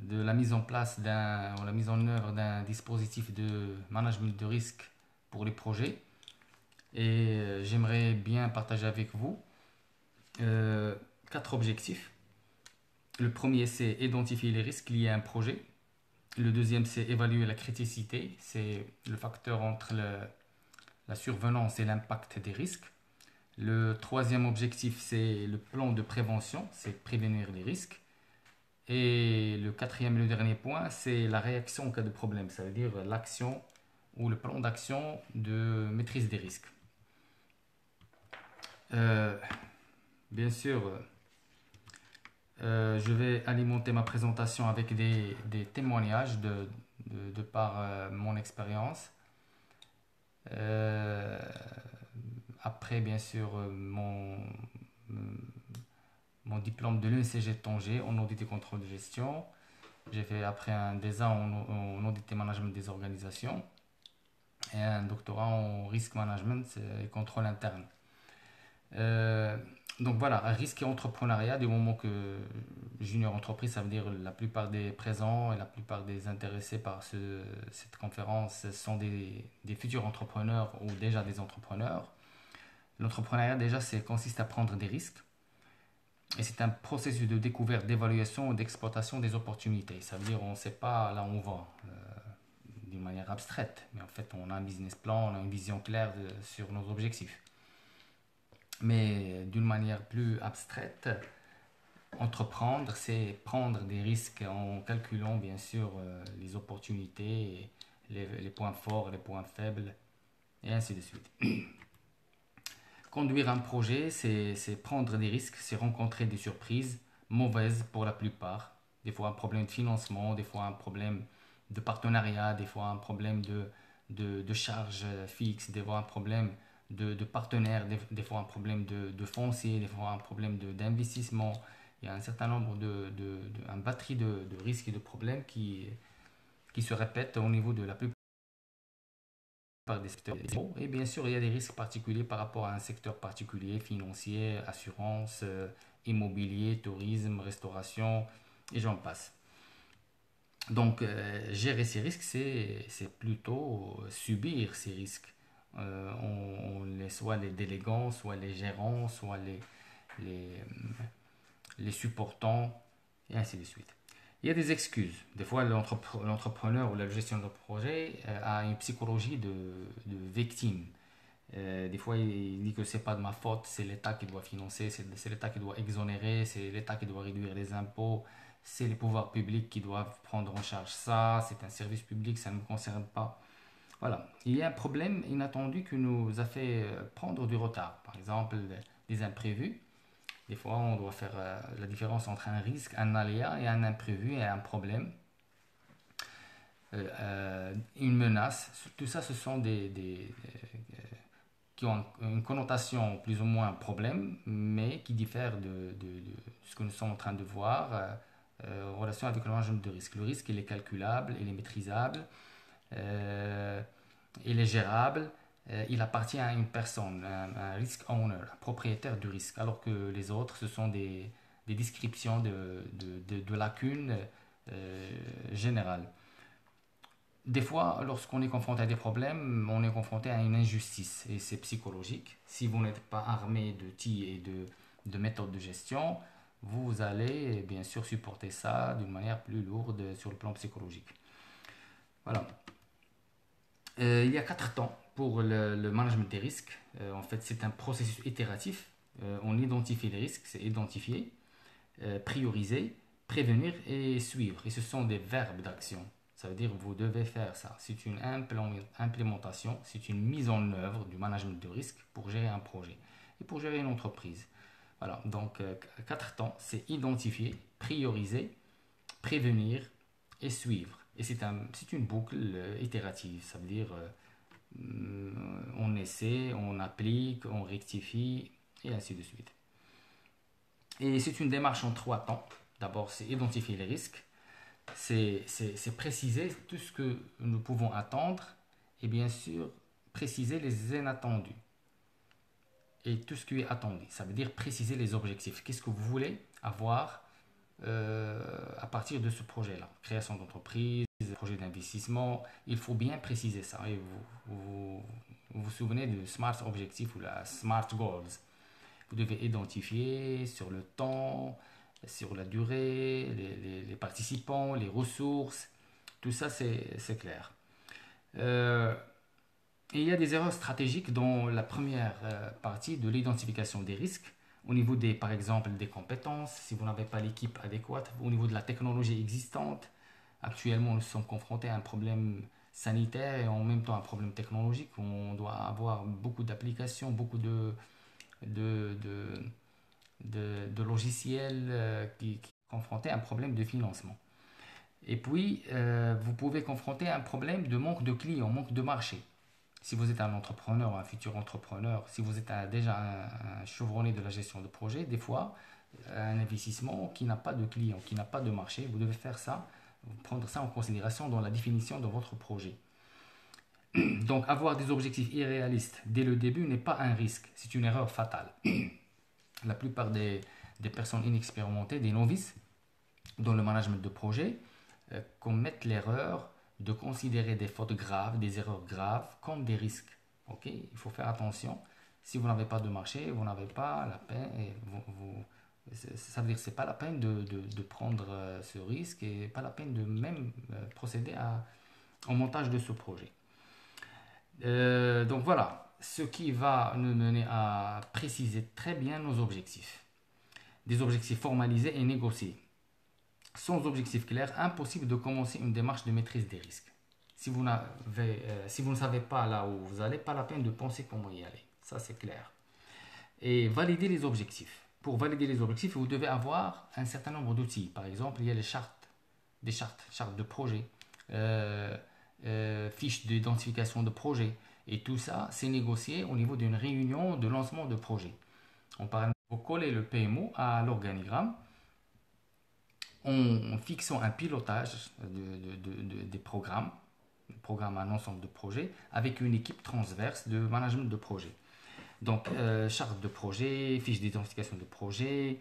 de la mise en place ou la mise en œuvre d'un dispositif de management de risque pour les projets. Et j'aimerais bien partager avec vous euh, quatre objectifs. Le premier, c'est identifier les risques liés à un projet. Le deuxième, c'est évaluer la criticité. C'est le facteur entre la survenance et l'impact des risques. Le troisième objectif, c'est le plan de prévention, c'est prévenir les risques. Et le quatrième et le dernier point, c'est la réaction en cas de problème, ça veut dire l'action ou le plan d'action de maîtrise des risques. Euh, Bien sûr, je vais alimenter ma présentation avec des témoignages de par mon expérience. Euh, Après, bien sûr, mon diplôme de l'UNCG de Tanger en audit et contrôle de gestion. J'ai fait après un DESA en audit et management des organisations et un doctorat en risk management et contrôle interne. Euh, donc voilà, risque et entrepreneuriat, du moment que junior entreprise, ça veut dire la plupart des présents et la plupart des intéressés par cette conférence sont des futurs entrepreneurs ou déjà des entrepreneurs. L'entrepreneuriat, déjà, consiste à prendre des risques. Et c'est un processus de découverte, d'évaluation et d'exploitation des opportunités. Ça veut dire qu'on ne sait pas là où on va d'une manière abstraite. Mais en fait, on a un business plan, on a une vision claire sur nos objectifs. Mais d'une manière plus abstraite, entreprendre, c'est prendre des risques en calculant bien sûr les opportunités, les points forts, les points faibles, et ainsi de suite. Conduire un projet, c'est prendre des risques, c'est rencontrer des surprises, mauvaises pour la plupart. Des fois un problème de financement, des fois un problème de partenariat, des fois un problème de charge fixe, des fois un problème de partenaire, des fois un problème de foncier, des fois un problème d'investissement. Il y a un certain nombre un batterie de risques et de problèmes qui se répètent au niveau de la plupart des secteurs. Et bien sûr, il y a des risques particuliers par rapport à un secteur particulier, financier, assurance, immobilier, tourisme, restauration, et j'en passe. Donc, gérer ces risques, c'est plutôt subir ces risques. Soit les délégants, soit les gérants, soit les, les supportants, et ainsi de suite. Il y a des excuses. Des fois, l'entrepreneur ou la gestion de projet a une psychologie de victime. Des fois, il dit que c'est pas de ma faute, c'est l'État qui doit financer, c'est l'État qui doit exonérer, c'est l'État qui doit réduire les impôts, c'est les pouvoirs publics qui doivent prendre en charge ça, c'est un service public, ça ne me concerne pas. Voilà. Il y a un problème inattendu qui nous a fait prendre du retard. Par exemple, des imprévus. Des fois, on doit faire la différence entre un risque, un aléa et un imprévu et un problème. Une menace. Tout ça, ce sont qui ont une connotation plus ou moins problème, mais qui diffèrent de ce que nous sommes en train de voir en relation avec le management de risque. Le risque, il est calculable, il est maîtrisable, euh, il est gérable, il appartient à une personne, un risk owner, un propriétaire du risque, alors que les autres, ce sont des descriptions de lacunes générales. Des fois, lorsqu'on est confronté à des problèmes, on est confronté à une injustice et c'est psychologique. Si vous n'êtes pas armé d'outils et de méthodes de gestion, vous allez bien sûr supporter ça d'une manière plus lourde sur le plan psychologique. Voilà. Il y a quatre temps pour le management des risques. En fait, c'est un processus itératif. On identifie les risques, c'est identifier, prioriser, prévenir et suivre. Et ce sont des verbes d'action. Ça veut dire que vous devez faire ça. C'est une implémentation, c'est une mise en œuvre du management de risque pour gérer un projet et pour gérer une entreprise. Voilà, donc quatre temps, c'est identifier, prioriser, prévenir et suivre. Et c'est une boucle itérative. Ça veut dire on essaie, on applique, on rectifie et ainsi de suite. Et c'est une démarche en trois temps. D'abord, c'est identifier les risques, c'est préciser tout ce que nous pouvons attendre et bien sûr préciser les inattendus et tout ce qui est attendu. Ça veut dire préciser les objectifs. Qu'est-ce que vous voulez avoir à partir de ce projet-là. Création d'entreprise, projet d'investissement, il faut bien préciser ça. Et vous souvenez du SMART objectif ou la SMART Goals. Vous devez identifier sur le temps, sur la durée, les participants, les ressources, tout ça c'est clair. Euh, et il y a des erreurs stratégiques dans la première partie de l'identification des risques, au niveau des, par exemple, des compétences, si vous n'avez pas l'équipe adéquate, au niveau de la technologie existante. Actuellement, nous sommes confrontés à un problème sanitaire et en même temps un problème technologique. On doit avoir beaucoup d'applications, beaucoup de, de, de logiciels qui sont confrontés à un problème de financement. Et puis, vous pouvez confronter un problème de manque de clients, manque de marché. Si vous êtes un entrepreneur ou un futur entrepreneur, si vous êtes déjà un chevronné de la gestion de projet, des fois, un investissement qui n'a pas de clients, qui n'a pas de marché, vous devez faire ça, prendre ça en considération dans la définition de votre projet. Donc, avoir des objectifs irréalistes dès le début n'est pas un risque, c'est une erreur fatale. La plupart des personnes inexpérimentées, des novices dans le management de projet, commettent l'erreur de considérer des fautes graves, des erreurs graves comme des risques. Ok, il faut faire attention. Si vous n'avez pas de marché, vous n'avez pas la peine. Ça veut dire que c'est pas la peine de prendre ce risque et pas la peine de même procéder au montage de ce projet. Donc voilà, ce qui va nous mener à préciser très bien nos objectifs. Des objectifs formalisés et négociés. Sans objectif clair, impossible de commencer une démarche de maîtrise des risques. Si vous ne savez pas là où vous allez, pas la peine de penser comment y aller. Ça, c'est clair. Et valider les objectifs. Pour valider les objectifs, vous devez avoir un certain nombre d'outils. Par exemple, il y a les chartes, chartes de projet, fiches d'identification de projet. Et tout ça, c'est négocié au niveau d'une réunion de lancement de projet. On parle, vous collez le PMO à l'organigramme en fixant un pilotage des programmes, un ensemble de projets, avec une équipe transverse de management de projet. Donc, charte de projet, fiche d'identification de projet,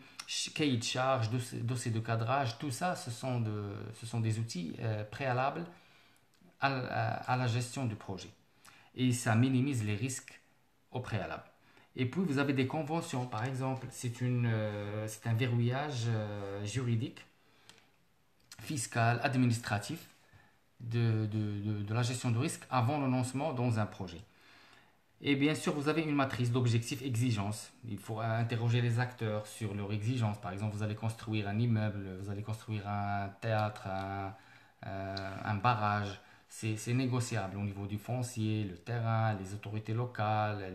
cahier de charge, dossier de cadrage, tout ça, ce sont des outils préalables à la gestion du projet. Et ça minimise les risques au préalable. Et puis, vous avez des conventions, par exemple, c'est un verrouillage juridique, fiscal, administratif de la gestion de risque avant le lancement dans un projet. Et bien sûr, vous avez une matrice d'objectifs exigences. Il faut interroger les acteurs sur leurs exigences. Par exemple, vous allez construire un immeuble, vous allez construire un théâtre, un barrage. C'est négociable au niveau du foncier, le terrain, les autorités locales,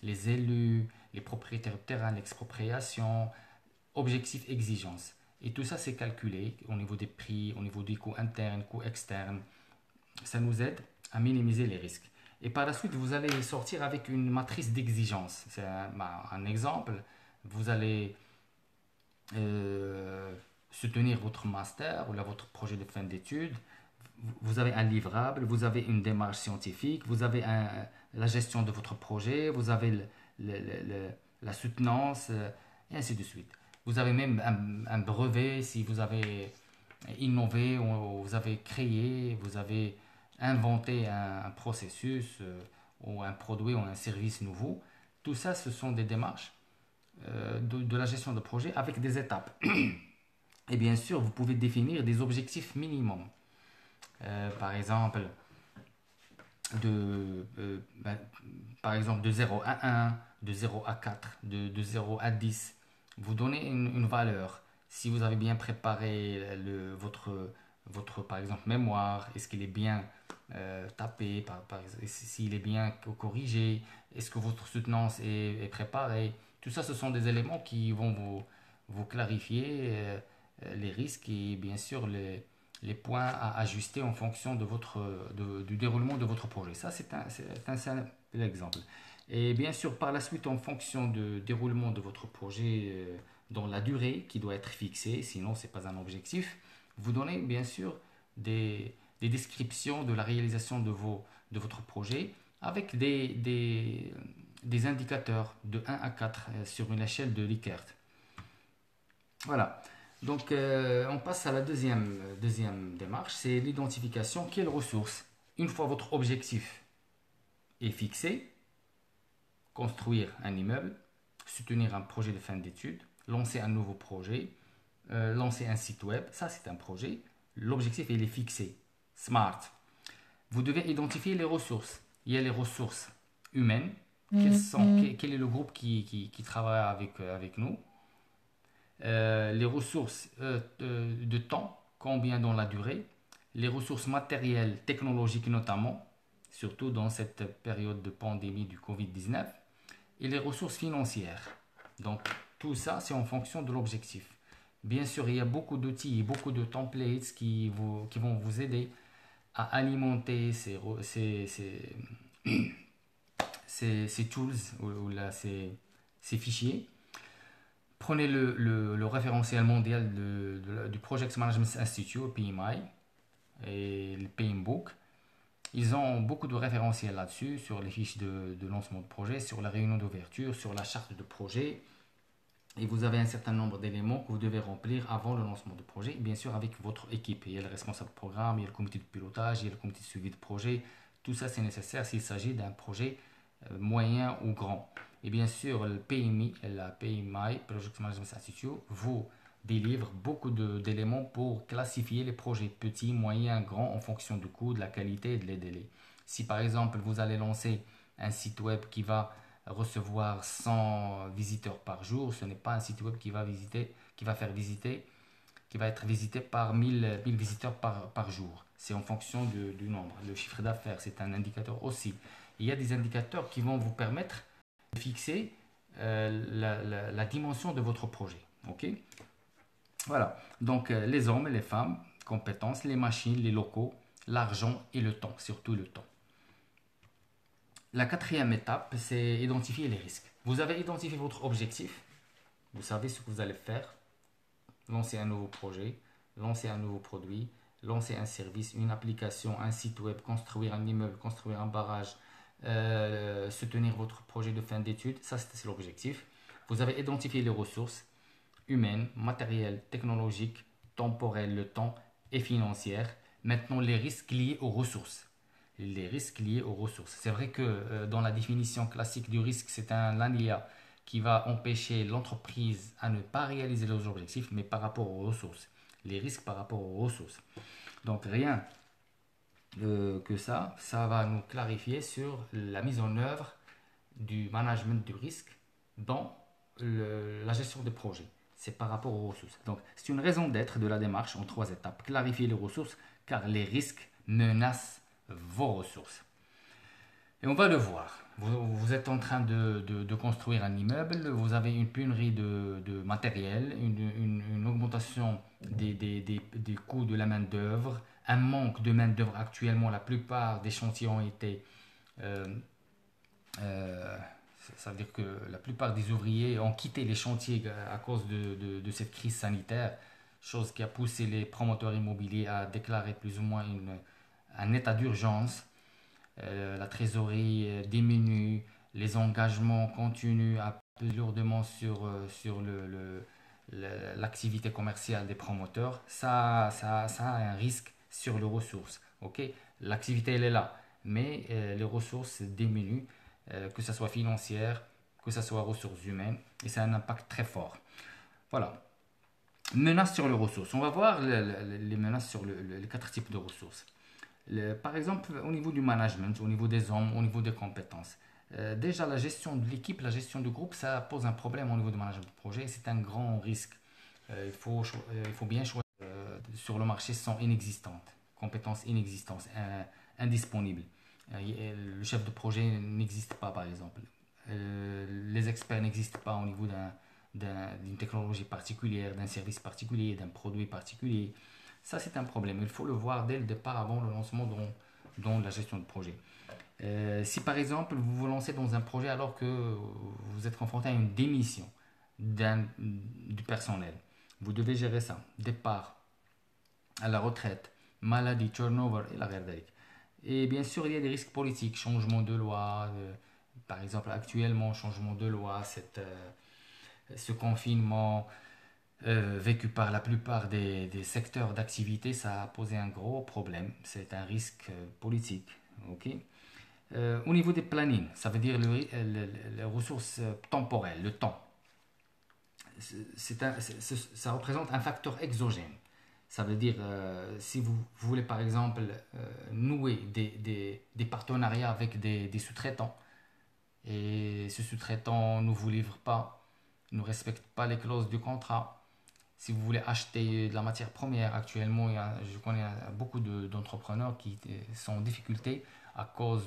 les élus, les propriétaires de terrain, l'expropriation. Objectifs, exigences. Et tout ça, c'est calculé au niveau des prix, au niveau des coûts internes, coûts externes. Ça nous aide à minimiser les risques. Et par la suite, vous allez sortir avec une matrice d'exigence. C'est un exemple. Vous allez soutenir votre master ou là, votre projet de fin d'études. Vous avez un livrable, vous avez une démarche scientifique, vous avez la gestion de votre projet, vous avez la soutenance, et ainsi de suite. Vous avez même un brevet si vous avez innové, ou vous avez créé, vous avez inventé un processus ou un produit ou un service nouveau. Tout ça, ce sont des démarches de la gestion de projet avec des étapes. Et bien sûr, vous pouvez définir des objectifs minimums. Par exemple, de, euh, ben, de 0 à 1, de 0 à 4, de 0 à 10. Vous donnez une valeur. Si vous avez bien préparé votre par exemple, mémoire, est-ce qu'il est bien tapé, s'il est bien corrigé, est-ce que votre soutenance est préparée. Tout ça, ce sont des éléments qui vont vous clarifier les risques et bien sûr les points à ajuster en fonction du déroulement de votre projet. Ça, c'est un simple exemple. Et bien sûr, par la suite, en fonction du déroulement de votre projet dans la durée qui doit être fixée, sinon ce n'est pas un objectif, vous donnez bien sûr des descriptions de la réalisation de votre projet avec des indicateurs de 1 à 4 sur une échelle de Likert. Voilà. Donc, on passe à la deuxième démarche, c'est l'identification. Quelles ressources? Une fois votre objectif est fixé, construire un immeuble, soutenir un projet de fin d'études, lancer un nouveau projet, lancer un site web, ça c'est un projet. L'objectif il est fixé, smart. Vous devez identifier les ressources. Il y a les ressources humaines. Quel est le groupe qui travaille avec nous? Les ressources de temps, combien dans la durée, les ressources matérielles, technologiques notamment, surtout dans cette période de pandémie du Covid-19, et les ressources financières. Donc tout ça, c'est en fonction de l'objectif. Bien sûr, il y a beaucoup d'outils et beaucoup de templates qui vont vous aider à alimenter ces tools ou là, ces fichiers. Prenez le référentiel mondial du Project Management Institute, PMI, et le PMBOK. Ils ont beaucoup de référentiels là-dessus, sur les fiches de lancement de projet, sur la réunion d'ouverture, sur la charte de projet. Et vous avez un certain nombre d'éléments que vous devez remplir avant le lancement de projet, bien sûr avec votre équipe. Il y a le responsable de programme, il y a le comité de pilotage, il y a le comité de suivi de projet. Tout ça, c'est nécessaire s'il s'agit d'un projet moyen ou grand. Et bien sûr, le PMI, la PMI, Project Management Institute, vous délivre beaucoup d'éléments pour classifier les projets petits, moyens, grands en fonction du coût, de la qualité et des délais. Si par exemple vous allez lancer un site web qui va recevoir 100 visiteurs par jour, ce n'est pas un site web qui va être visité par 1000 visiteurs par jour. C'est en fonction du nombre. Le chiffre d'affaires, c'est un indicateur aussi. Il y a des indicateurs qui vont vous permettre de fixer la dimension de votre projet. Ok. Voilà. Donc les hommes et les femmes, compétences, les machines, les locaux, l'argent et le temps, surtout le temps. La quatrième étape, c'est identifier les risques. Vous avez identifié votre objectif, vous savez ce que vous allez faire, lancer un nouveau projet, lancer un nouveau produit, lancer un service, une application, un site web, construire un immeuble, construire un barrage, soutenir votre projet de fin d'études, ça c'est l'objectif. Vous avez identifié les ressources humaines, matérielles, technologiques, temporelles, le temps et financières. Maintenant, les risques liés aux ressources. Les risques liés aux ressources. C'est vrai que dans la définition classique du risque, c'est un alinéa qui va empêcher l'entreprise à ne pas réaliser leurs objectifs, mais par rapport aux ressources. Les risques par rapport aux ressources. Donc rien que ça va nous clarifier sur la mise en œuvre du management du risque dans la gestion des projets. C'est par rapport aux ressources. Donc c'est une raison d'être de la démarche en 3 étapes. Clarifier les ressources car les risques menacent vos ressources. Et on va le voir. Vous êtes en train de construire un immeuble, vous avez une pénurie de matériel, une augmentation des coûts de la main-d'œuvre, un manque de main-d'œuvre actuellement. La plupart des chantiers ont été. euh, euh, Ça veut dire que la plupart des ouvriers ont quitté les chantiers à cause de cette crise sanitaire, chose qui a poussé les promoteurs immobiliers à déclarer plus ou moins un état d'urgence. La trésorerie diminue, les engagements continuent à peser lourdement sur l'activité commerciale des promoteurs. Ça a un risque sur les ressources. Okay, l'activité, elle est là, mais les ressources diminuent, que ce soit financière, que ce soit ressources humaines, et ça a un impact très fort. Voilà. Menaces sur les ressources. On va voir les menaces sur les 4 types de ressources. Par exemple, au niveau du management, au niveau des hommes, au niveau des compétences. Déjà, la gestion de l'équipe, la gestion du groupe, ça pose un problème au niveau du management de projet. C'est un grand risque. Il faut bien choisir. Sur le marché sont inexistantes. Compétences inexistantes, indisponibles. Le chef de projet n'existe pas, par exemple. Les experts n'existent pas au niveau d'une technologie particulière, d'un service particulier, d'un produit particulier. Ça, c'est un problème. Il faut le voir dès le départ, avant le lancement dans la gestion de projet. Si par exemple, vous vous lancez dans un projet alors que vous êtes confronté à une démission du personnel, vous devez gérer ça. Départ, à la retraite, maladie, turnover et la RDC. Et bien sûr, il y a des risques politiques, changement de loi, par exemple actuellement, changement de loi, ce confinement, vécu par la plupart des secteurs d'activité, ça a posé un gros problème. C'est un risque politique. Ok. Au niveau des plannings, ça veut dire les ressources temporelles, le temps. Ça représente un facteur exogène. Ça veut dire, si vous voulez par exemple nouer des partenariats avec des sous-traitants, et ce sous-traitant ne vous livre pas, ne respecte pas les clauses du contrat, si vous voulez acheter de la matière première, actuellement, je connais beaucoup d'entrepreneurs qui sont en difficulté à cause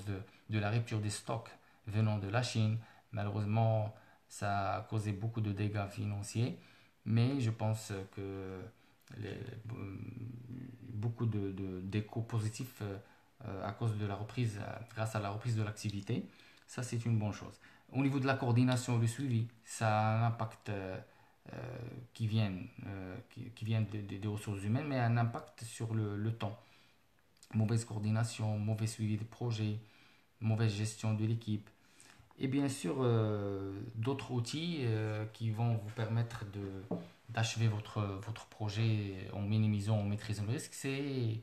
de la rupture des stocks venant de la Chine. Malheureusement, ça a causé beaucoup de dégâts financiers, mais je pense que les- beaucoup d'échos positifs à cause de la reprise, grâce à la reprise de l'activité. Ça, c'est une bonne chose. Au niveau de la coordination et le suivi, ça a un impact euh, qui viennent des ressources humaines, mais un impact sur le temps. Mauvaise coordination, mauvais suivi des projets, mauvaise gestion de l'équipe. Et bien sûr, d'autres outils qui vont vous permettre d'achever votre projet en minimisant, en maîtrisant le risque, c'est,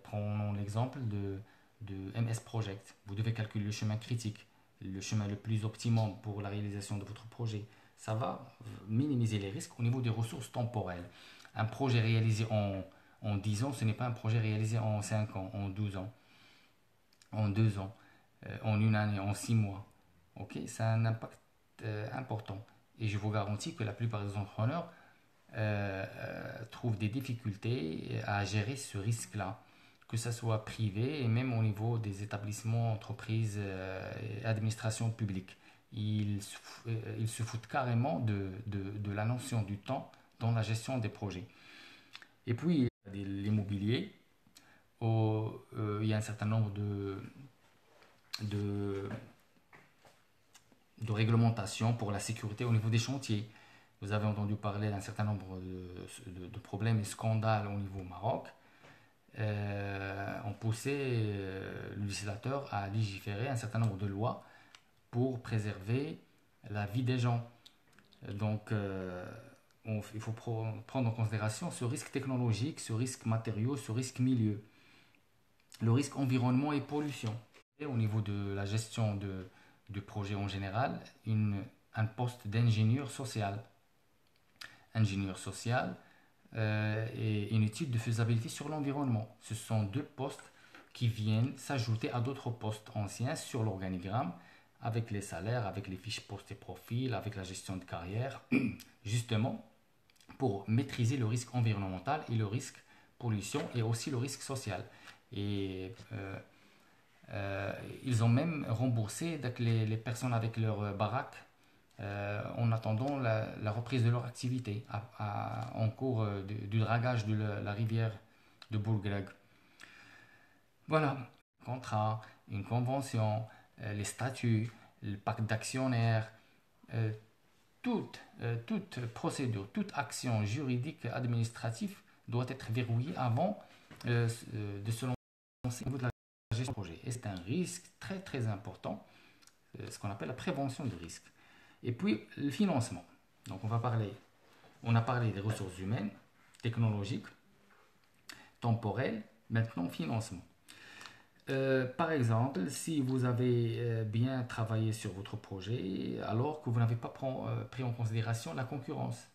prenons l'exemple de MS Project. Vous devez calculer le chemin critique, le chemin le plus optimum pour la réalisation de votre projet. Ça va minimiser les risques au niveau des ressources temporelles. Un projet réalisé en 10 ans, ce n'est pas un projet réalisé en 5 ans, en 12 ans, en 2 ans, en une année, en 6 mois. Ok, ça a un impact important. Et je vous garantis que la plupart des entrepreneurs trouvent des difficultés à gérer ce risque-là, que ce soit privé et même au niveau des établissements, entreprises et administrations publiques. Ils se foutent carrément de la notion du temps dans la gestion des projets. Et puis, l'immobilier, il y a un certain nombre de, de réglementations pour la sécurité au niveau des chantiers. Vous avez entendu parler d'un certain nombre de problèmes et scandales au niveau Maroc, ont poussé le législateur à légiférer un certain nombre de lois pour préserver la vie des gens. Donc, il faut prendre en considération ce risque technologique, ce risque matériaux, ce risque milieu, le risque environnement et pollution. Et au niveau de la gestion du projet en général, un poste d'ingénieur social. Ingénieur social et une étude de faisabilité sur l'environnement. Ce sont deux postes qui viennent s'ajouter à d'autres postes anciens sur l'organigramme avec les salaires, avec les fiches postes et profils, avec la gestion de carrière, justement pour maîtriser le risque environnemental et le risque pollution et aussi le risque social. Et euh, ils ont même remboursé les personnes avec leur baraque en attendant la reprise de leur activité en cours du dragage de la rivière de Bourgreg. Voilà, un contrat, une convention, les statuts, le pacte d'actionnaires, euh, toute procédure, toute action juridique administrative doit être verrouillée avant de se lancer au niveau de la gestion du projet. Et c'est un risque très très important, ce qu'on appelle la prévention du risque. Et puis le financement. Donc on a parlé des ressources humaines, technologiques, temporelles, maintenant financement. Par exemple, si vous avez bien travaillé sur votre projet, alors que vous n'avez pas pris en considération la concurrence,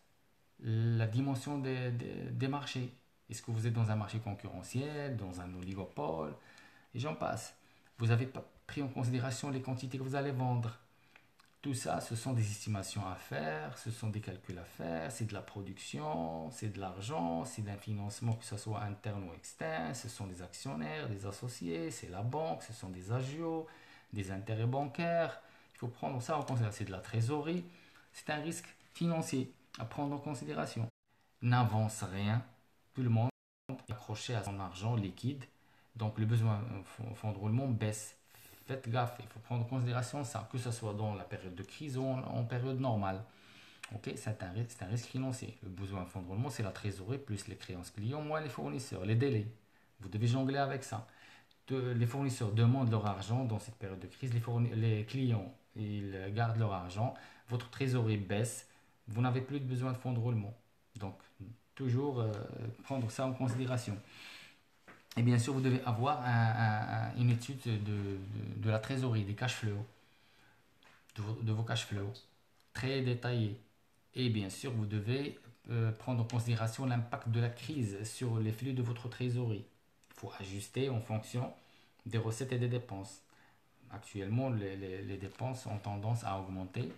la dimension des marchés. Est-ce que vous êtes dans un marché concurrentiel, dans un oligopole, et j'en passe. Vous n'avez pas pris en considération les quantités que vous allez vendre. Tout ça, ce sont des estimations à faire, ce sont des calculs à faire, c'est de la production, c'est de l'argent, c'est d'un financement que ce soit interne ou externe, ce sont des actionnaires, des associés, c'est la banque, ce sont des agios, des intérêts bancaires. Il faut prendre ça en considération. C'est de la trésorerie, c'est un risque financier à prendre en considération. N'avance rien, tout le monde est accroché à son argent liquide, donc le besoin en fonds de roulement baisse. Faites gaffe, il faut prendre en considération ça, que ce soit dans la période de crise ou en période normale. Ok, c'est un risque financier. Le besoin en fonds de roulement, c'est la trésorerie plus les créances clients, moins les fournisseurs, les délais. Vous devez jongler avec ça. Les fournisseurs demandent leur argent dans cette période de crise, les clients ils gardent leur argent, votre trésorerie baisse, vous n'avez plus besoin de fonds de roulement. Donc, toujours prendre ça en considération. Et bien sûr, vous devez avoir une étude de la trésorerie, des cash flows, de vos cash flows, très détaillée. Et bien sûr, vous devez prendre en considération l'impact de la crise sur les flux de votre trésorerie. Il faut ajuster en fonction des recettes et des dépenses. Actuellement, les dépenses ont tendance à augmenter,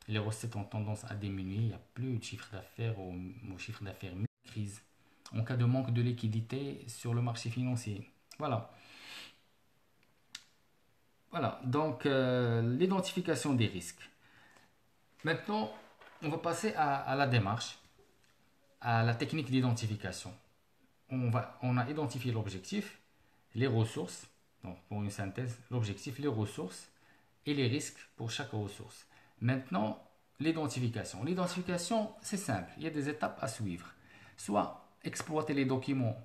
les recettes ont tendance à diminuer, il n'y a plus de chiffre d'affaires ou chiffre d'affaires crise en cas de manque de liquidité sur le marché financier. Voilà. Voilà, donc l'identification des risques. Maintenant, on va passer à la démarche, à la technique d'identification. On a identifié l'objectif, les ressources, donc pour une synthèse, l'objectif, les ressources et les risques pour chaque ressource. Maintenant, l'identification. L'identification, c'est simple, il y a des étapes à suivre. Soit exploiter les documents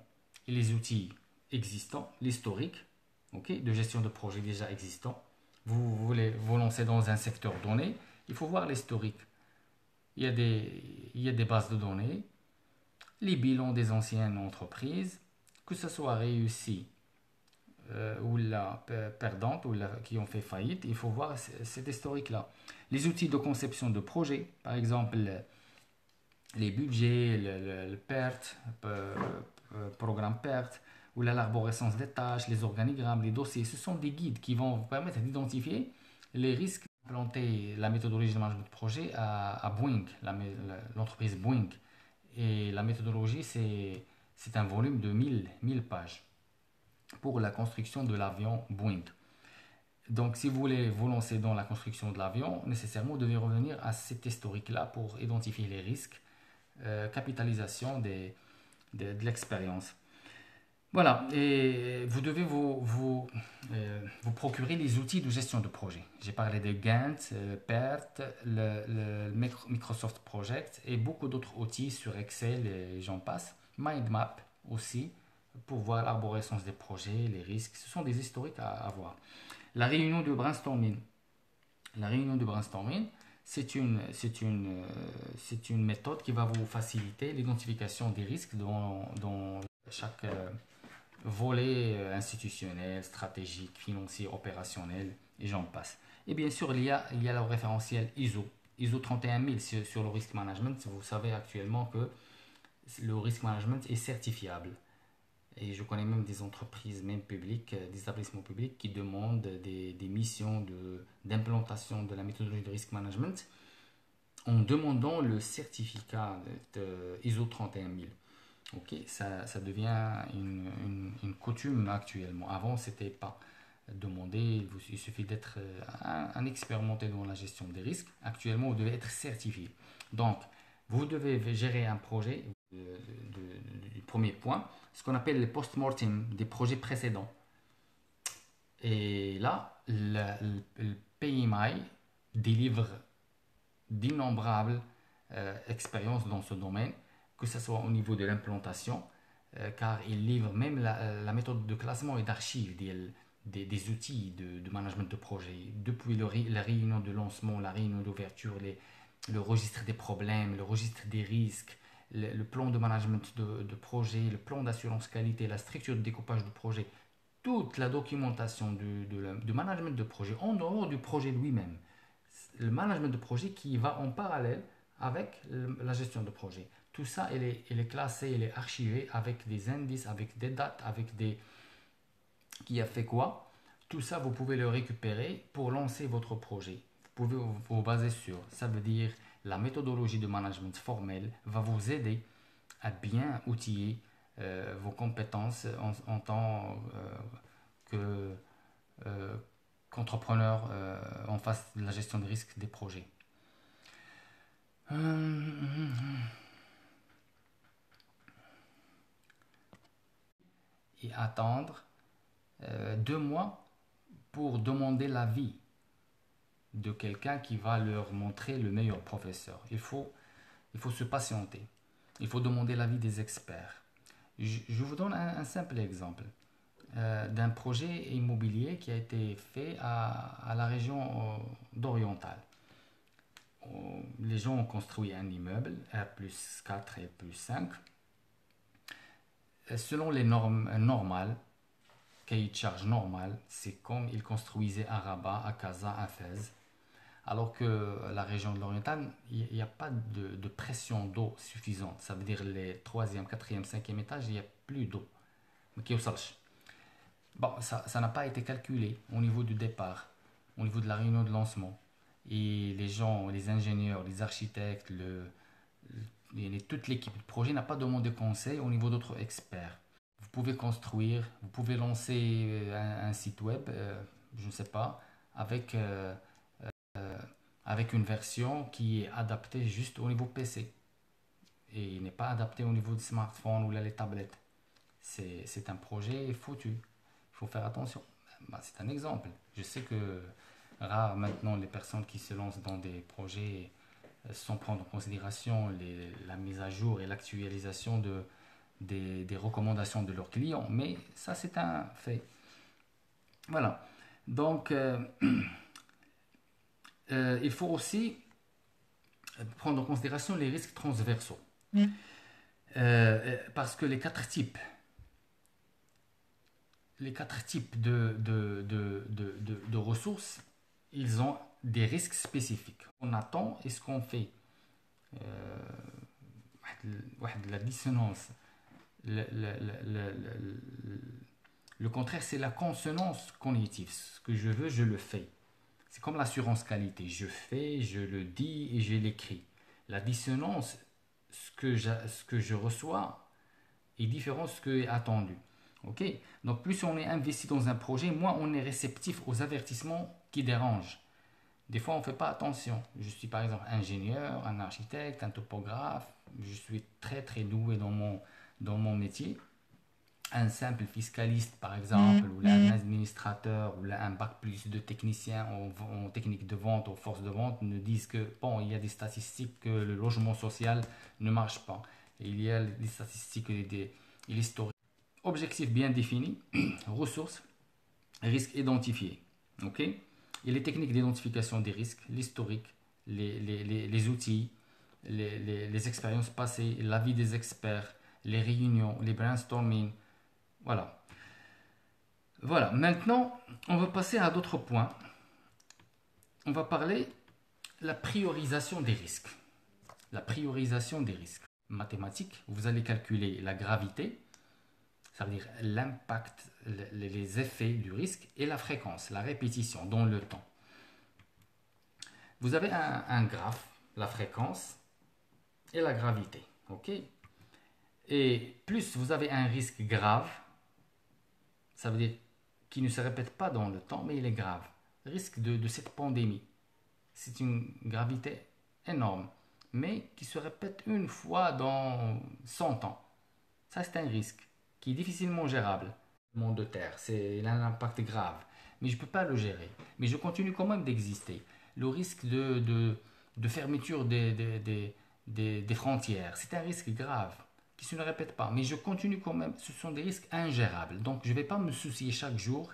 et les outils existants, l'historique, de gestion de projets déjà existants. Vous voulez vous lancer dans un secteur donné, il faut voir l'historique. Il y a des bases de données, les bilans des anciennes entreprises, que ce soit réussi ou la perdante ou qui ont fait faillite, il faut voir cet historique-là. Les outils de conception de projet, par exemple les budgets, le PERT, programme PERT, ou l'arborescence des tâches, les organigrammes, les dossiers, ce sont des guides qui vont vous permettre d'identifier les risques. Implanter la méthodologie de management de projet à Boeing, l'entreprise Boeing. Et la méthodologie, c'est un volume de 1000 pages pour la construction de l'avion Boeing. Donc, si vous voulez vous lancer dans la construction de l'avion, nécessairement, vous devez revenir à cet historique-là pour identifier les risques, capitalisation de l'expérience. Voilà, et vous devez vous procurer les outils de gestion de projet. J'ai parlé de Gantt, PERT, le Microsoft Project et beaucoup d'autres outils sur Excel et j'en passe. Mindmap aussi, pour voir l'arborescence des projets, les risques. Ce sont des historiques à avoir. La réunion de brainstorming. La réunion de brainstorming, c'est une méthode qui va vous faciliter l'identification des risques dans chaque volet institutionnel, stratégique, financier, opérationnel, et j'en passe. Et bien sûr, il y a le référentiel ISO 31000 sur le risk management. Vous savez actuellement que le risk management est certifiable. Et je connais même des entreprises, même publiques, des établissements publics qui demandent des missions d'implantation de la méthodologie de risk management en demandant le certificat de ISO 31000. Ok, ça devient une coutume actuellement. Avant, c'était pas demandé. Il suffit d'être un expérimenté dans la gestion des risques. Actuellement, vous devez être certifié. Donc, vous devez gérer un projet du premier point, ce qu'on appelle les post-mortem des projets précédents. Et là, le PMI délivre d'innombrables expériences dans ce domaine, que ce soit au niveau de l'implantation, car il livre même la méthode de classement et d'archives des outils de management de projet, depuis la réunion de lancement, la réunion d'ouverture, le registre des problèmes, le registre des risques, le plan de management de projet, le plan d'assurance qualité, la structure de découpage du projet, toute la documentation du management de projet en dehors du projet lui-même. Le management de projet qui va en parallèle avec la gestion de projet. Tout ça, il est classé, il est archivé avec des indices, avec des dates, avec des... qui a fait quoi. Tout ça, vous pouvez le récupérer pour lancer votre projet. Vous pouvez vous baser sur. Ça veut dire la méthodologie de management formel va vous aider à bien outiller vos compétences en tant qu'entrepreneur en face de la gestion des risques des projets. Et attendre 2 mois pour demander l'avis de quelqu'un qui va leur montrer le meilleur professeur. Il faut se patienter. Il faut demander l'avis des experts. Je vous donne un simple exemple d'un projet immobilier qui a été fait à la région d'Oriental. Les gens ont construit un immeuble, R+4 et +5, selon les normes normales, cahier de charge normal, c'est comme ils construisaient à Rabat, à Casa, à Fès. Alors que la région de l'Oriental, il n'y a pas de pression d'eau suffisante. Ça veut dire les troisième, quatrième, cinquième étages, il n'y a plus d'eau. Bon, ça n'a pas été calculé au niveau du départ, au niveau de la réunion de lancement. Et les gens, les ingénieurs, les architectes, toute l'équipe de projet n'a pas demandé conseil au niveau d'autres experts. Vous pouvez construire, vous pouvez lancer un site web, je ne sais pas, avec, avec une version qui est adaptée juste au niveau PC et n'est pas adaptée au niveau du smartphone ou les tablettes. C'est un projet foutu. Il faut faire attention. Bah, c'est un exemple. Je sais que rare maintenant les personnes qui se lancent dans des projets sans prendre en considération la mise à jour et l'actualisation des recommandations de leurs clients. Mais ça, c'est un fait. Voilà. Donc, il faut aussi prendre en considération les risques transversaux. Parce que les quatre types de ressources, ils ont des risques spécifiques. On attend et ce qu'on fait. La dissonance. Le contraire, c'est la consonance cognitive. Ce que je veux, je le fais. C'est comme l'assurance qualité. Je fais, je le dis et je l'écris. La dissonance, ce que je reçois est différent de ce qui est attendu. Ok. Donc plus on est investi dans un projet, moins on est réceptif aux avertissements qui dérangent. Des fois, on ne fait pas attention. Je suis par exemple ingénieur, un architecte, un topographe. Je suis très très doué dans mon métier. Un simple fiscaliste, par exemple, ou là, un administrateur, ou là, un bac plus de technicien en technique de vente, aux forces de vente, nous disent que, bon, il y a des statistiques que le logement social ne marche pas. Et il y a des statistiques et l'historique. Objectif bien défini, ressources, risques identifiés. Ok. Et les techniques d'identification des risques, l'historique, les outils, les expériences passées, l'avis des experts, les réunions, les brainstorming. Voilà. Voilà. Maintenant, on va passer à d'autres points. On va parler de la priorisation des risques. La priorisation des risques. Mathématiques, vous allez calculer la gravité, ça veut dire l'impact, les effets du risque et la fréquence, la répétition dans le temps. Vous avez un graphe, la fréquence et la gravité. Ok. Et plus vous avez un risque grave, ça veut dire qu'il ne se répète pas dans le temps, mais il est grave. Risque de cette pandémie, c'est une gravité énorme, mais qui se répète une fois dans 100 ans. Ça, c'est un risque qui est difficilement gérable. Le monde de terre, c'est un impact grave, mais je ne peux pas le gérer. Mais je continue quand même d'exister. Le risque de fermeture des frontières, c'est un risque grave qui se ne répète pas, mais je continue quand même. Ce sont des risques ingérables. Donc, je ne vais pas me soucier chaque jour,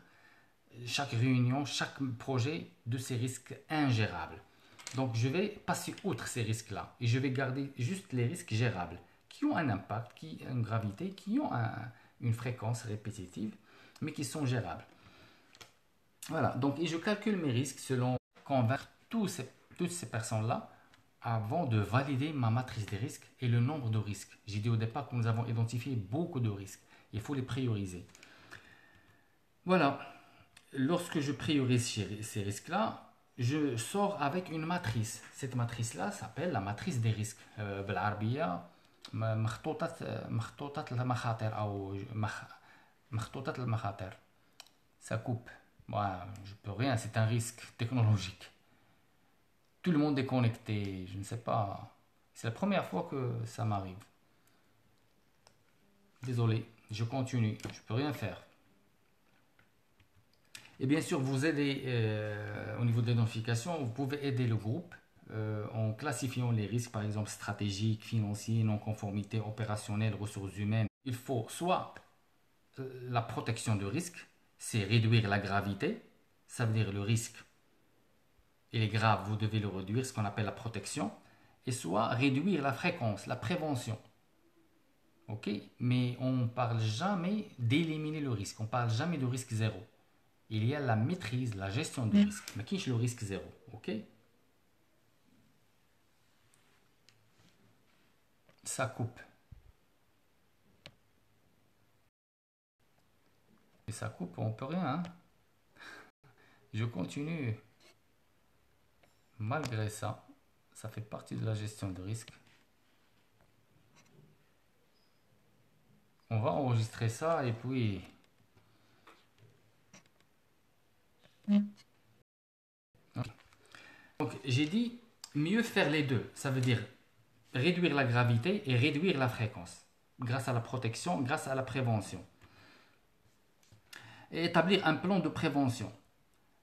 chaque réunion, chaque projet de ces risques ingérables. Donc, je vais passer outre ces risques-là et je vais garder juste les risques gérables qui ont un impact, qui ont une gravité, qui ont une fréquence répétitive, mais qui sont gérables. Voilà, donc et je calcule mes risques selon convaincre toutes ces personnes-là avant de valider ma matrice des risques et le nombre de risques. J'ai dit au départ que nous avons identifié beaucoup de risques. Il faut les prioriser. Voilà, lorsque je priorise ces risques-là, je sors avec une matrice. Cette matrice-là s'appelle la matrice des risques. بالعربية مخطوطات المخاطر أو مخطوطات المخاطر. Ça coupe. Moi, je peux rien, c'est un risque technologique. Tout le monde est connecté, je ne sais pas. C'est la première fois que ça m'arrive. Désolé, je continue, je peux rien faire. Et bien sûr, vous aidez au niveau de l'identification, vous pouvez aider le groupe en classifiant les risques, par exemple stratégiques, financiers, non-conformité, opérationnelle, ressources humaines. Il faut soit la protection de risque, c'est réduire la gravité, ça veut dire le risque il est grave, vous devez le réduire, ce qu'on appelle la protection, et soit réduire la fréquence, la prévention. Ok? Mais on ne parle jamais d'éliminer le risque, on ne parle jamais de risque zéro. Il y a la maîtrise, la gestion du risque. Mais qui est le risque zéro? Ok? Ça coupe. Et ça coupe, on peut rien. Hein. Je continue. Malgré ça, ça fait partie de la gestion de risque. On va enregistrer ça et puis... Donc j'ai dit mieux faire les deux. Ça veut dire réduire la gravité et réduire la fréquence. Grâce à la protection, grâce à la prévention. Et établir un plan de prévention.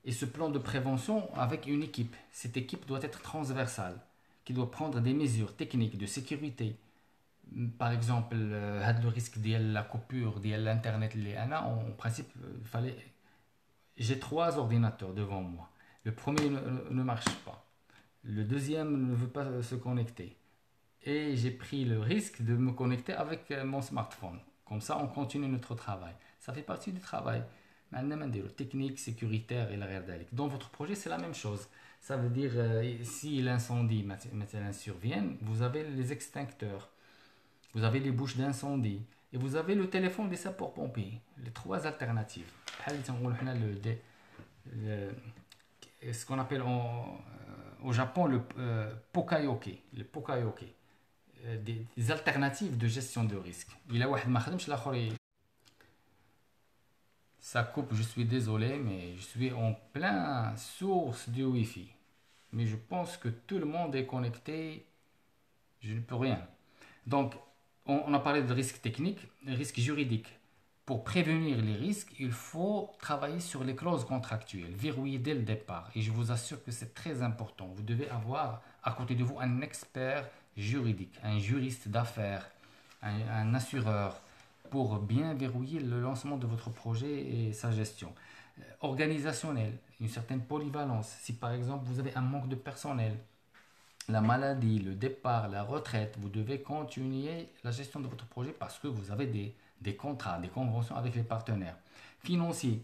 Et ce plan de prévention avec une équipe. Cette équipe doit être transversale, qui doit prendre des mesures techniques de sécurité. Par exemple, le risque de la coupure de l'internet, en principe, il fallait. J'ai 3 ordinateurs devant moi. Le premier ne marche pas. Le deuxième ne veut pas se connecter. Et j'ai pris le risque de me connecter avec mon smartphone. Comme ça, on continue notre travail. Ça fait partie du travail. Technique, sécuritaire et l'arrière. Dans votre projet, c'est la même chose. Ça veut dire, si l'incendie maintenant survient, vous avez les extincteurs, vous avez les bouches d'incendie et vous avez le téléphone des sapeurs-pompiers. Les 3 alternatives. Ce qu'on appelle au Japon le pokayoke. Le pokayoke. Des alternatives de gestion de risque. Ça coupe, je suis désolé, mais je suis en plein source du Wi-Fi. Mais je pense que tout le monde est connecté. Je ne peux rien. Donc, on a parlé de risques techniques, risques juridiques. Pour prévenir les risques, il faut travailler sur les clauses contractuelles, verrouiller dès le départ. Et je vous assure que c'est très important. Vous devez avoir à côté de vous un expert juridique, un juriste d'affaires, un assureur, pour bien verrouiller le lancement de votre projet et sa gestion. Organisationnelle, une certaine polyvalence. Si par exemple vous avez un manque de personnel, la maladie, le départ, la retraite, vous devez continuer la gestion de votre projet parce que vous avez des contrats, des conventions avec les partenaires. Financiers,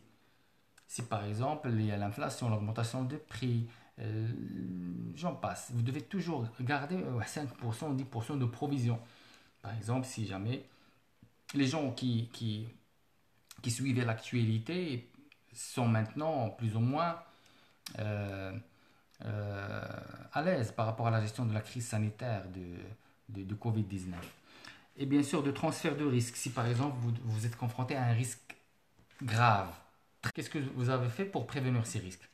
si par exemple il y a l'inflation, l'augmentation des prix, j'en passe, vous devez toujours garder 5%, 10% de provision. Par exemple, si jamais les gens qui suivaient l'actualité sont maintenant plus ou moins euh, à l'aise par rapport à la gestion de la crise sanitaire de Covid-19. Et bien sûr, de transfert de risque. Si par exemple vous êtes confronté à un risque grave, qu'est-ce que vous avez fait pour prévenir ces risques?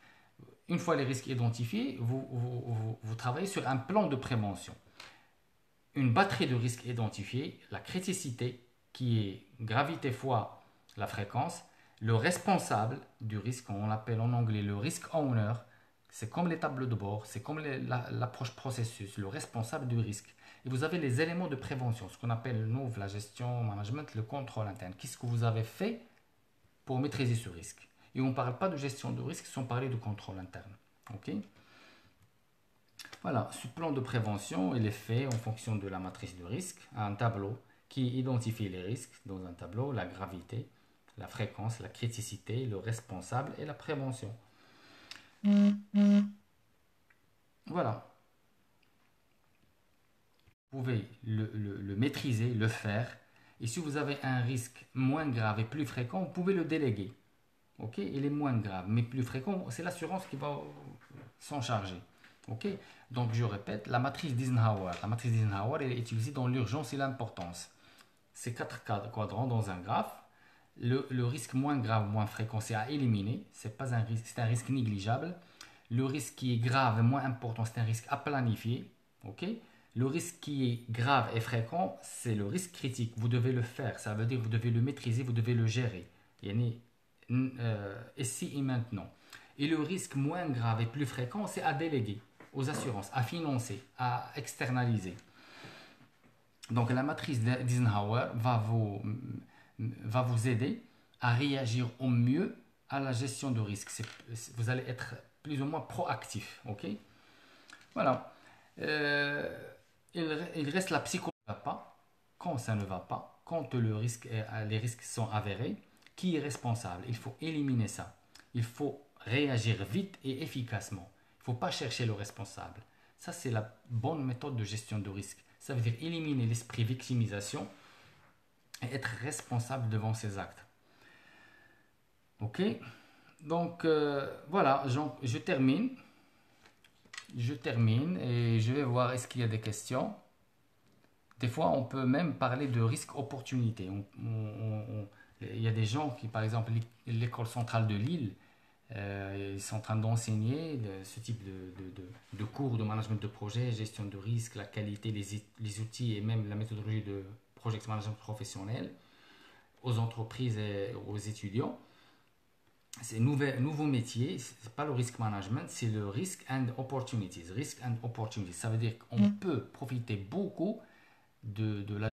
Une fois les risques identifiés, vous travaillez sur un plan de prévention. Une batterie de risques identifiés, la criticité, qui est gravité fois la fréquence, le responsable du risque, on l'appelle en anglais le risk owner, c'est comme les tableaux de bord, c'est comme l'approche processus, le responsable du risque. Et vous avez les éléments de prévention, ce qu'on appelle nous, la gestion, management, le contrôle interne. Qu'est-ce que vous avez fait pour maîtriser ce risque? Et on ne parle pas de gestion de risque sans parler de contrôle interne. Ok? Voilà, ce plan de prévention, il est fait en fonction de la matrice de risque, un tableau qui identifie les risques dans un tableau, la gravité, la fréquence, la criticité, le responsable et la prévention. Voilà. Vous pouvez le maîtriser, le faire. Et si vous avez un risque moins grave et plus fréquent, vous pouvez le déléguer. Ok? Il est moins grave, mais plus fréquent, c'est l'assurance qui va s'en charger. Ok? Donc je répète, la matrice d'Eisenhower. La matrice d'Eisenhower est utilisée dans l'urgence et l'importance. C'est 4 quadrants dans un graphe. Le risque moins grave, moins fréquent, c'est à éliminer. C'est pas un risque, c'est un risque négligeable. Le risque qui est grave et moins important, c'est un risque à planifier. Ok? Le risque qui est grave et fréquent, c'est le risque critique. Vous devez le faire. Ça veut dire que vous devez le maîtriser, vous devez le gérer. Ici et maintenant. Et le risque moins grave et plus fréquent, c'est à déléguer aux assurances, à financer, à externaliser. Donc la matrice d'Eisenhower va vous aider à réagir au mieux à la gestion de risque. Vous allez être plus ou moins proactif. Ok? Voilà. Euh, il reste la psychologie. Pas. Quand ça ne va pas, quand les risques sont avérés, qui est responsable? Il faut éliminer ça. Il faut réagir vite et efficacement. Il ne faut pas chercher le responsable. Ça, c'est la bonne méthode de gestion de risque. Ça veut dire éliminer l'esprit victimisation et être responsable devant ses actes. Ok? Donc voilà, je termine. Je termine et je vais voir est-ce qu'il y a des questions. Des fois, on peut même parler de risque-opportunité. Il y a des gens qui, par exemple, l'école centrale de Lille, ils sont en train d'enseigner ce type de cours de management de projet, gestion de risque, la qualité, les outils et même la méthodologie de project management professionnel aux entreprises et aux étudiants. C'est nouveau métier, c'est pas le risk management, c'est le risk and opportunities. Risk and opportunities, ça veut dire qu'on peut profiter beaucoup de la...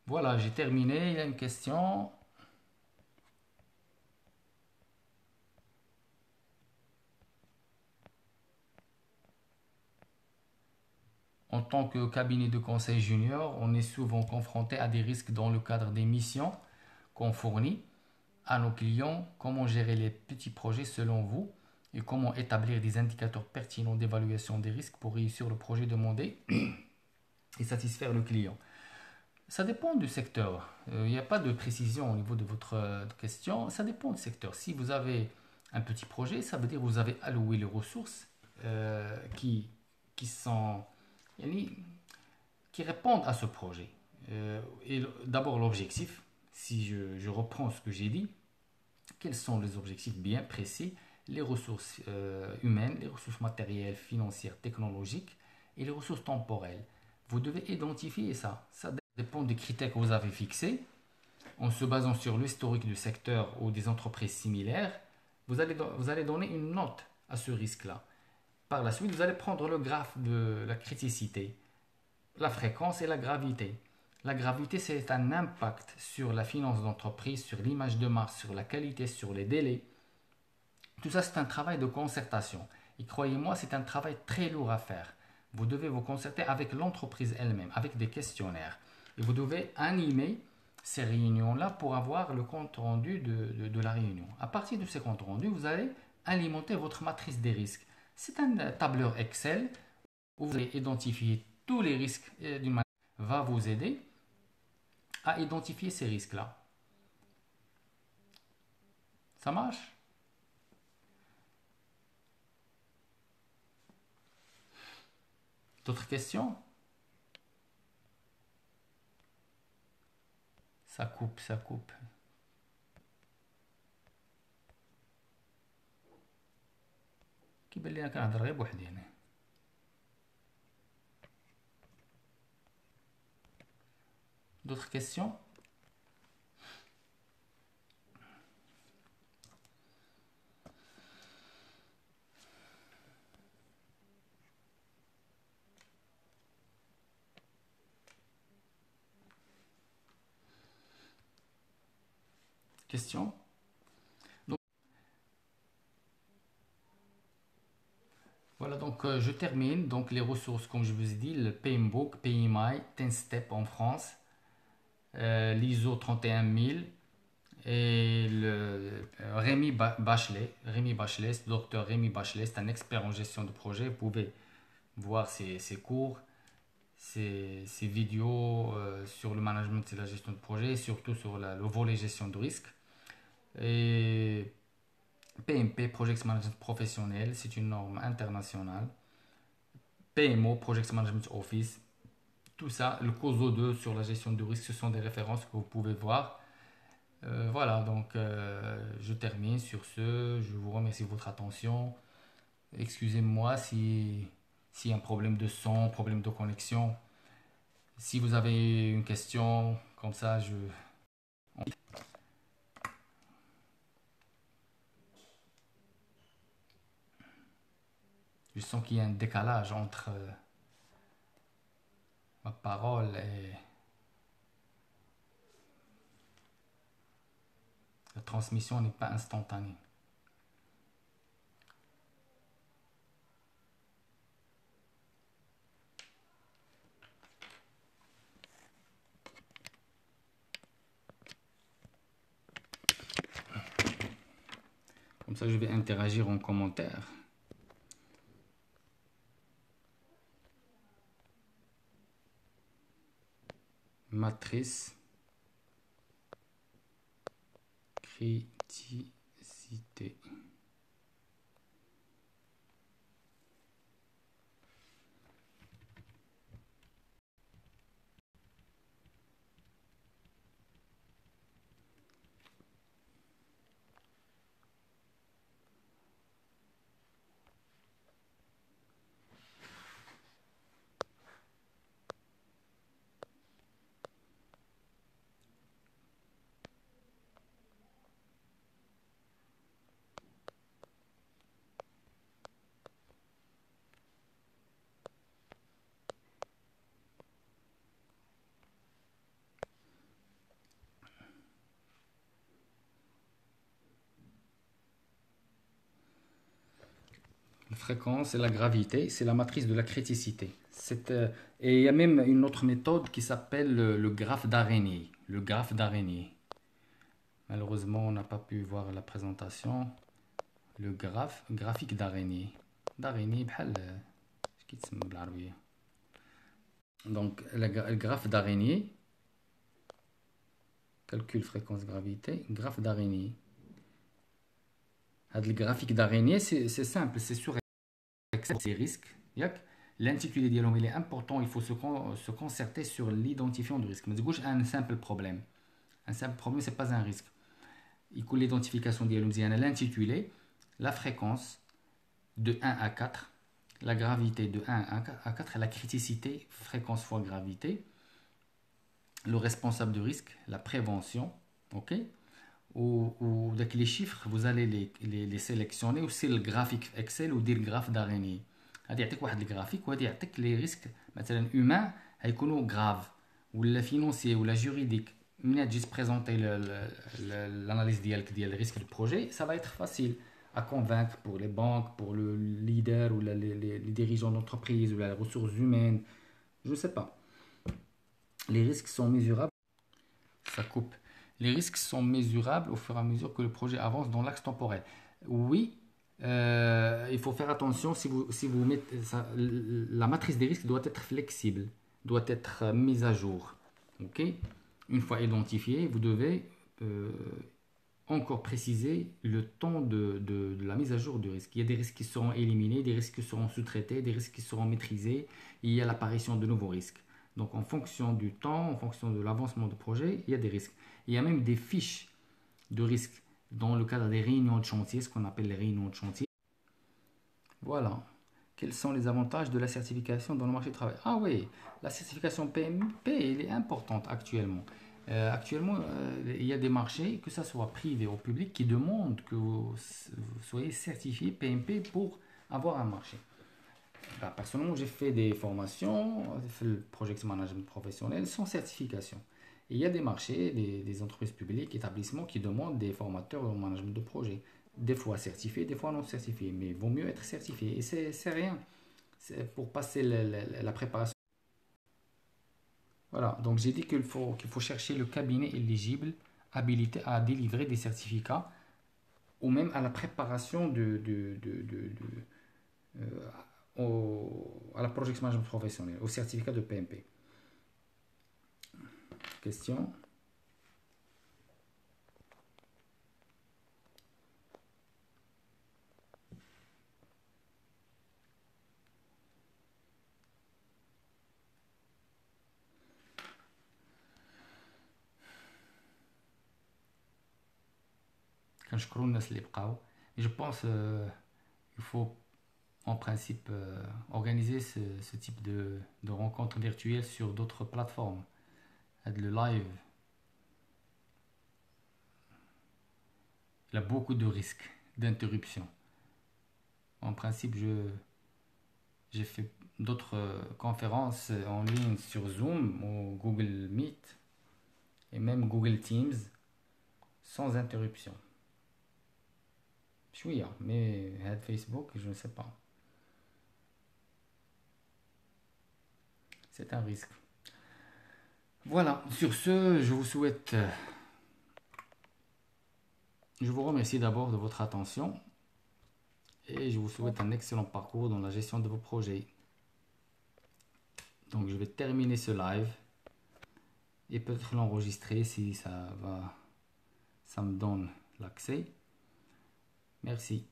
Voilà, j'ai terminé. Il y a une question. En tant que cabinet de conseil junior, on est souvent confronté à des risques dans le cadre des missions qu'on fournit à nos clients. Comment gérer les petits projets selon vous et comment établir des indicateurs pertinents d'évaluation des risques pour réussir le projet demandé et satisfaire le client? Ça dépend du secteur. Il n'y a pas de précision au niveau de votre question. Ça dépend du secteur. Si vous avez un petit projet, ça veut dire que vous avez alloué les ressources qui sont, yani, qui répondent à ce projet. Et d'abord l'objectif. Si je reprends ce que j'ai dit, quels sont les objectifs bien précis? Les ressources humaines, les ressources matérielles, financières, technologiques et les ressources temporelles. Vous devez identifier ça. Ça dépend des critères que vous avez fixés. En se basant sur l'historique du secteur ou des entreprises similaires, vous allez donner une note à ce risque-là. Par la suite, vous allez prendre le graphe de la criticité, la fréquence et la gravité. La gravité, c'est un impact sur la finance d'entreprise, sur l'image de marque, sur la qualité, sur les délais. Tout ça, c'est un travail de concertation. Et croyez-moi, c'est un travail très lourd à faire. Vous devez vous concerter avec l'entreprise elle-même, avec des questionnaires. Et vous devez animer ces réunions-là pour avoir le compte rendu de la réunion. À partir de ces comptes rendus, vous allez alimenter votre matrice des risques. C'est un tableur Excel où vous allez identifier tous les risques d'une manière va vous aider à identifier ces risques-là. Ça marche? D'autres questions? Ça coupe, ça coupe. كيبان لي انا كنهضر غير بوحدي هنا. D'autres questions? Questions? Donc, voilà, donc je termine. Donc les ressources, comme je vous ai dit, le PMBOK, PMI, 10 Step en France, l'ISO 31000 et Rémi Bachelet, docteur Rémi Bachelet, c'est un expert en gestion de projet. Vous pouvez voir ses cours, ses vidéos sur le management et la gestion de projet, et surtout sur le volet gestion de risque. Et PMP, Project Management Professionnel, c'est une norme internationale. PMO, Project Management Office, tout ça, le COSO 2 sur la gestion de risque, ce sont des références que vous pouvez voir. Voilà, donc je termine sur ce. Je vous remercie de votre attention. Excusez-moi s'il y a un problème de son, problème de connexion. Si vous avez une question comme ça, je sens qu'il y a un décalage entre ma parole et la transmission n'est pas instantanée. Comme ça, je vais interagir en commentaire. Matrice criticité. La fréquence et la gravité, c'est la matrice de la criticité. Et il y a même une autre méthode qui s'appelle le graphe d'araignée. Le graphe d'araignée. Malheureusement, on n'a pas pu voir la présentation. Le graphique d'araignée. D'araignée, بحال كيتسمى بالعربية. Donc, le graphe d'araignée. Calcul fréquence gravité. Graphe d'araignée. Le graphique d'araignée, c'est simple, c'est sur ces risques. L'intitulé dialogue il est important, il faut se concerter sur l'identifiant du risque. Mais du coup, un simple problème. Un simple problème, c'est pas un risque. Il coule l'identification dialogue, l'intitulé, la fréquence de 1 à 4, la gravité de 1 à 4 et la criticité, fréquence fois gravité, le responsable du risque, la prévention, ok? Ou avec les chiffres, vous allez les sélectionner, ou c'est le graphique Excel ou le graphe d'araignée. هذا يعطيك واحد الجرافيك وهذا يعطيك لي ريسك مثلا هيومان هيكونوا غراف ولا فينونسي ولا جوريديك من تجي تبريزونتي l'analyse ديال risque du projet, ça va être facile à convaincre pour les banques, pour le leader ou les dirigeants d'entreprise ou les ressources humaines, je ne sais pas. Les risques sont mesurables. Ça coupe. Les risques sont mesurables au fur et à mesure que le projet avance dans l'axe temporel. Oui, il faut faire attention si vous mettez ça, la matrice des risques doit être flexible, doit être mise à jour. Ok. Une fois identifiée, vous devez encore préciser le temps de la mise à jour du risque. Il y a des risques qui seront éliminés, des risques qui seront sous-traités, des risques qui seront maîtrisés. Il y a l'apparition de nouveaux risques. Donc en fonction du temps, en fonction de l'avancement du projet, il y a des risques. Il y a même des fiches de risques dans le cadre des réunions de chantier, ce qu'on appelle les réunions de chantier. Voilà. Quels sont les avantages de la certification dans le marché du travail? Ah oui, la certification PMP, elle est importante actuellement. Il y a des marchés, que ce soit privé ou public, qui demandent que vous soyez certifié PMP pour avoir un marché. Bah, personnellement, j'ai fait des formations, j'ai fait le project management professionnel sans certification. Et il y a des marchés, des entreprises publiques, établissements qui demandent des formateurs au management de projet. Des fois certifiés, des fois non certifiés. Mais il vaut mieux être certifié. Et c'est rien. C'est pour passer la préparation. Voilà, donc j'ai dit qu'il faut chercher le cabinet éligible, habilité à délivrer des certificats ou même à la préparation à la projection management professionnelle, au certificat de PMP. Question. كنشكروا الناس اللي بقاو. Je pense qu'il faut en principe organiser ce type de rencontres virtuelles sur d'autres plateformes. Le live, il y a beaucoup de risques d'interruption. En principe, j'ai fait d'autres conférences en ligne sur Zoom ou Google Meet et même Google Teams sans interruption. شوية, mais Facebook, je ne sais pas. C'est un risque. Voilà, sur ce, je vous souhaite Je vous remercie d'abord de votre attention et je vous souhaite un excellent parcours dans la gestion de vos projets. Donc je vais terminer ce live et peut-être l'enregistrer si ça me donne l'accès. Merci.